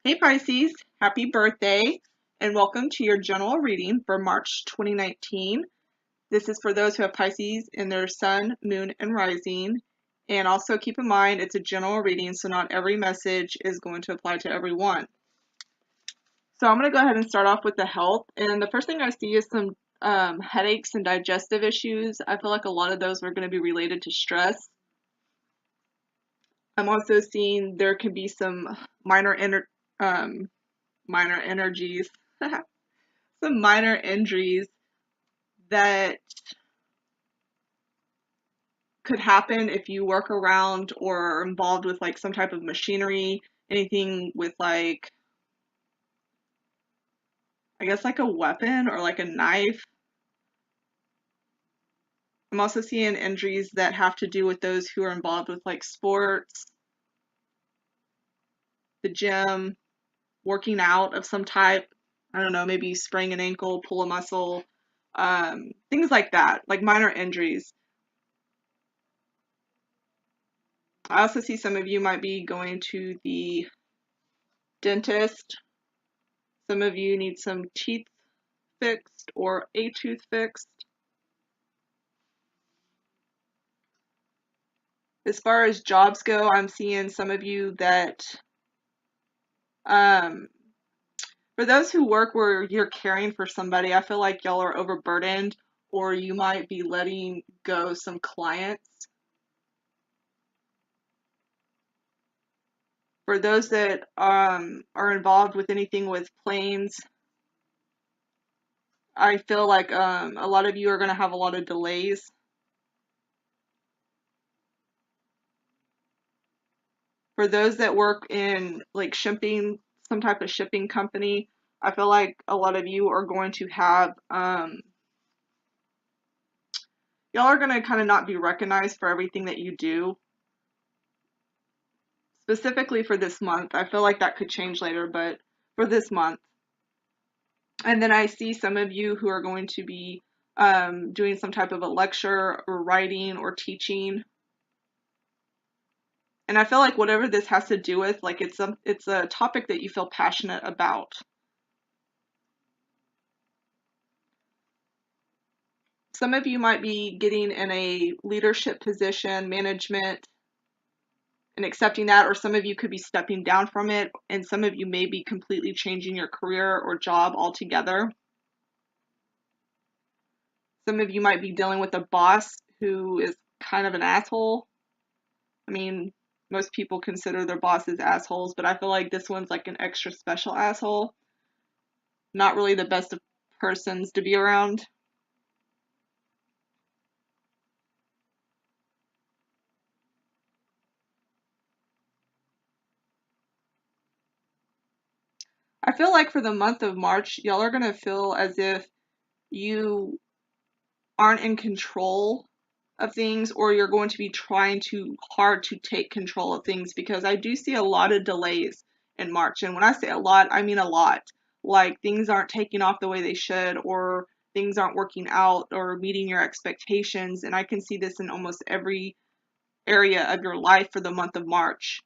Hey Pisces, happy birthday and welcome to your general reading for March 2019. This is for those who have Pisces in their sun, moon, and rising. And also keep in mind it's a general reading, so not every message is going to apply to everyone. So I'm going to go ahead and start off with the health. And the first thing I see is some headaches and digestive issues. I feel like a lot of those are going to be related to stress. I'm also seeing there could be some minor minor energies, some minor injuries that could happen if you work around or are involved with like some type of machinery, anything with like, I guess like a weapon or like a knife. I'm also seeing injuries that have to do with those who are involved with like sports, the gym, working out of some type. I don't know, maybe sprain an ankle, pull a muscle, things like that, like minor injuries. I also see some of you might be going to the dentist. Some of you need some teeth fixed or a tooth fixed. As far as jobs go, I'm seeing some of you that, um, for those who work where you're caring for somebody, I feel like y'all are overburdened or you might be letting go some clients. For those that are involved with anything with planes, I feel like a lot of you are going to have a lot of delays. For those that work in like shipping, some type of shipping company, I feel like a lot of you are going to have, y'all are going to kind of not be recognized for everything that you do. Specifically for this month, I feel like that could change later, but for this month. And then I see some of you who are going to be doing some type of a lecture or writing or teaching. And I feel like whatever this has to do with, like it's a topic that you feel passionate about. Some of you might be getting in a leadership position, management, and accepting that, or some of you could be stepping down from it, and some of you may be completely changing your career or job altogether. Some of you might be dealing with a boss who is kind of an asshole. I mean, most people consider their bosses assholes, but I feel like this one's like an extra special asshole. Not really the best of persons to be around. I feel like for the month of March, y'all are going to feel as if you aren't in control of things, or you're going to be trying too hard to take control of things, because I do see a lot of delays in March. And when I say a lot, I mean a lot. Like things aren't taking off the way they should, or things aren't working out or meeting your expectations. And I can see this in almost every area of your life for the month of March.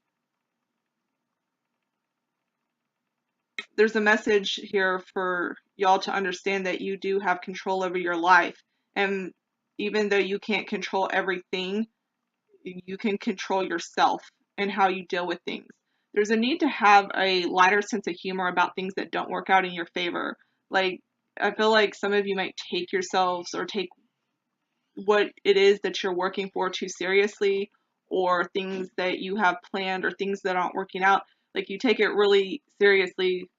There's a message here for y'all to understand that you do have control over your life. And even though you can't control everything, you can control yourself and how you deal with things. There's a need to have a lighter sense of humor about things that don't work out in your favor. Like, I feel like some of you might take yourselves or take what it is that you're working for too seriously, or things that you have planned or things that aren't working out. Like, you take it really seriously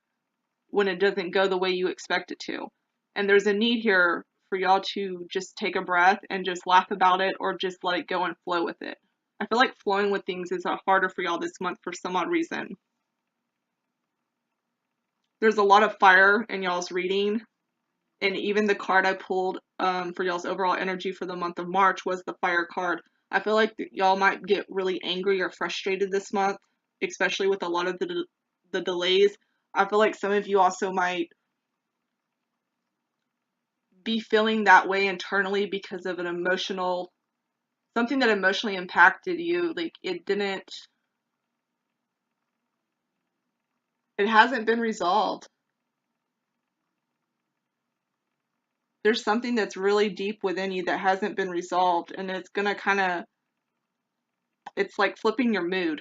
when it doesn't go the way you expect it to. And there's a need here for y'all to just take a breath and just laugh about it, or just let it go and flow with it. I feel like flowing with things is harder for y'all this month for some odd reason. There's a lot of fire in y'all's reading, and even the card I pulled for y'all's overall energy for the month of March was the fire card. I feel like y'all might get really angry or frustrated this month, especially with a lot of the delays. I feel like some of you also might be feeling that way internally because of something that emotionally impacted you. Like it didn't, It hasn't been resolved. There's something that's really deep within you that hasn't been resolved, and it's gonna kind of, it's like flipping your mood.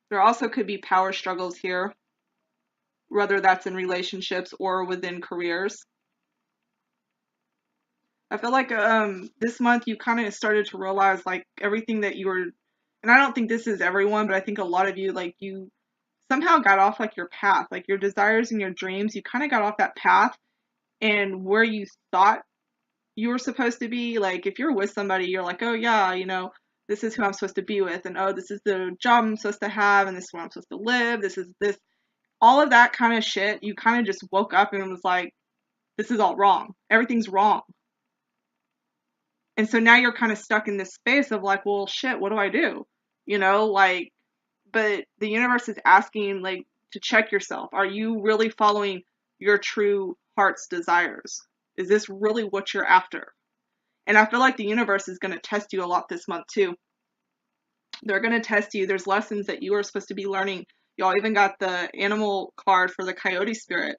There also could be power struggles here, whether that's in relationships or within careers. I feel like this month you kind of started to realize like everything that you were, and I don't think this is everyone, but I think a lot of you, like, you somehow got off like your path, like your desires and your dreams, you kind of got off that path, and where you thought you were supposed to be, like if you're with somebody, you're like, oh yeah, this is who I'm supposed to be with, and oh, this is the job I'm supposed to have, and this is where I'm supposed to live, this is this, all of that kind of shit, you kind of just woke up and was like, this is all wrong. Everything's wrong. And so now you're kind of stuck in this space of like, well, shit, what do I do? Like, but the universe is asking, like, to check yourself. Are you really following your true heart's desires? Is this really what you're after? And I feel like the universe is going to test you a lot this month too. They're going to test you. There's lessons that you are supposed to be learning. Y'all even got the animal card for the coyote spirit.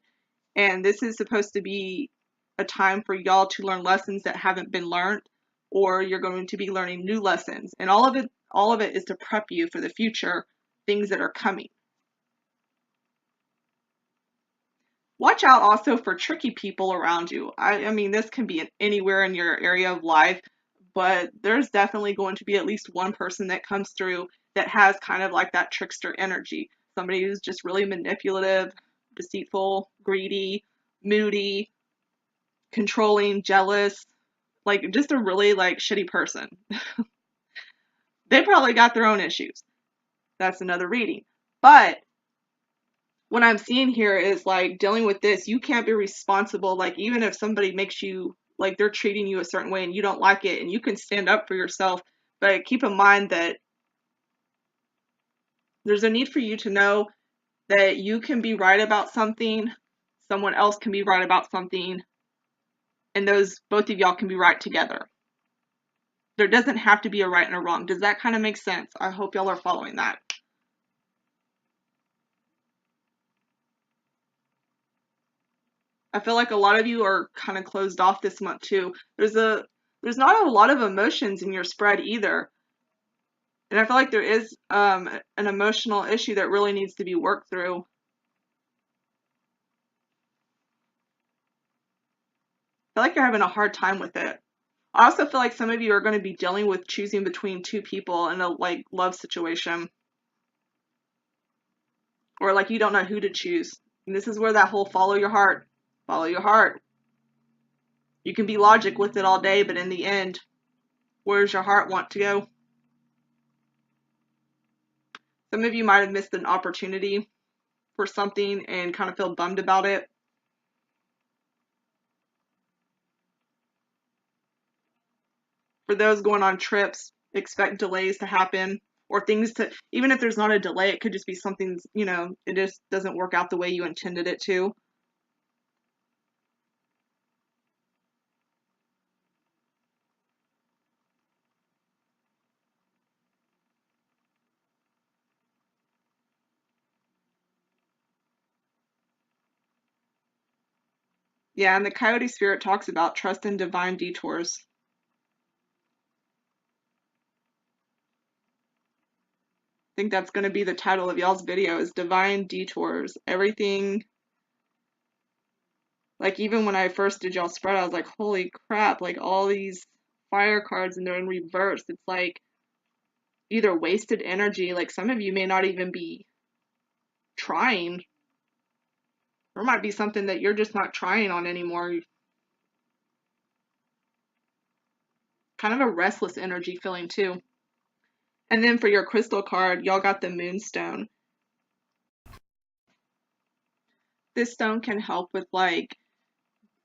And this is supposed to be a time for y'all to learn lessons that haven't been learned, or you're going to be learning new lessons. And all of it is to prep you for the future, things that are coming. Watch out also for tricky people around you. I mean, this can be anywhere in your area of life, but there's definitely going to be at least one person that comes through that has kind of like that trickster energy. Somebody who's just really manipulative, deceitful, greedy, moody, controlling, jealous, like just a really like shitty person. They probably got their own issues. That's another reading. But what I'm seeing here is like dealing with this, you can't be responsible. Like, even if somebody makes you, like, they're treating you a certain way and you don't like it, and you can stand up for yourself, but keep in mind that there's a need for you to know that you can be right about something, someone else can be right about something, and those both of y'all can be right together. There doesn't have to be a right and a wrong. Does that kind of make sense? I hope y'all are following that. I feel like a lot of you are kind of closed off this month too. There's not a lot of emotions in your spread either. And I feel like there is an emotional issue that really needs to be worked through. I feel like you're having a hard time with it. I also feel like some of you are going to be dealing with choosing between two people in a like love situation. Or like you don't know who to choose. And this is where that whole follow your heart. Follow your heart. You can be logic with it all day, but in the end, where does your heart want to go? Some of you might have missed an opportunity for something and kind of feel bummed about it. For those going on trips, expect delays to happen, or things to, even if there's not a delay, it could just be something, it just doesn't work out the way you intended it to. Yeah, and the coyote spirit talks about trust in divine detours. I think that's going to be the title of y'all's video, is divine detours. Everything, like even when I first did y'all spread, I was like, holy crap, like all these fire cards and they're in reverse. It's like either wasted energy, like some of you may not even be trying. There might be something that you're just not trying on anymore. Kind of a restless energy feeling too. And then for your crystal card, y'all got the moonstone. This stone can help with like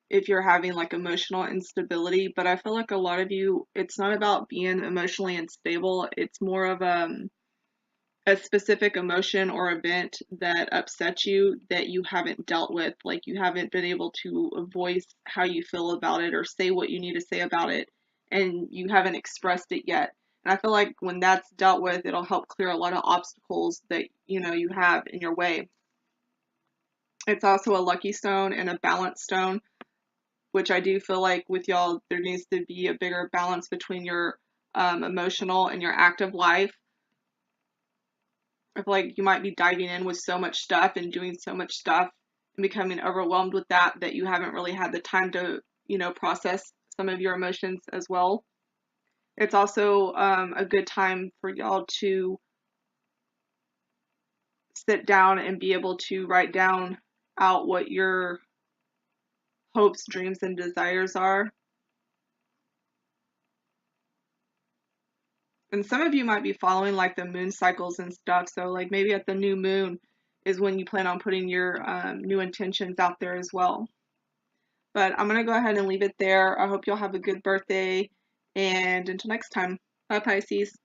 if you're having like emotional instability, but I feel like a lot of you, it's not about being emotionally unstable. It's more of a specific emotion or event that upsets you that you haven't dealt with. Like you haven't been able to voice how you feel about it or say what you need to say about it, and you haven't expressed it yet. And I feel like when that's dealt with, it'll help clear a lot of obstacles that, you have in your way. It's also a lucky stone and a balance stone, which I do feel like with y'all, there needs to be a bigger balance between your emotional and your active life. I feel like you might be diving in with so much stuff and doing so much stuff and becoming overwhelmed with that you haven't really had the time to, process some of your emotions as well. It's also a good time for y'all to sit down and be able to write down out what your hopes, dreams, and desires are. And some of you might be following like the moon cycles and stuff. So, like, maybe at the new moon is when you plan on putting your new intentions out there as well. But I'm going to go ahead and leave it there. I hope y'all have a good birthday. And until next time, bye, Pisces.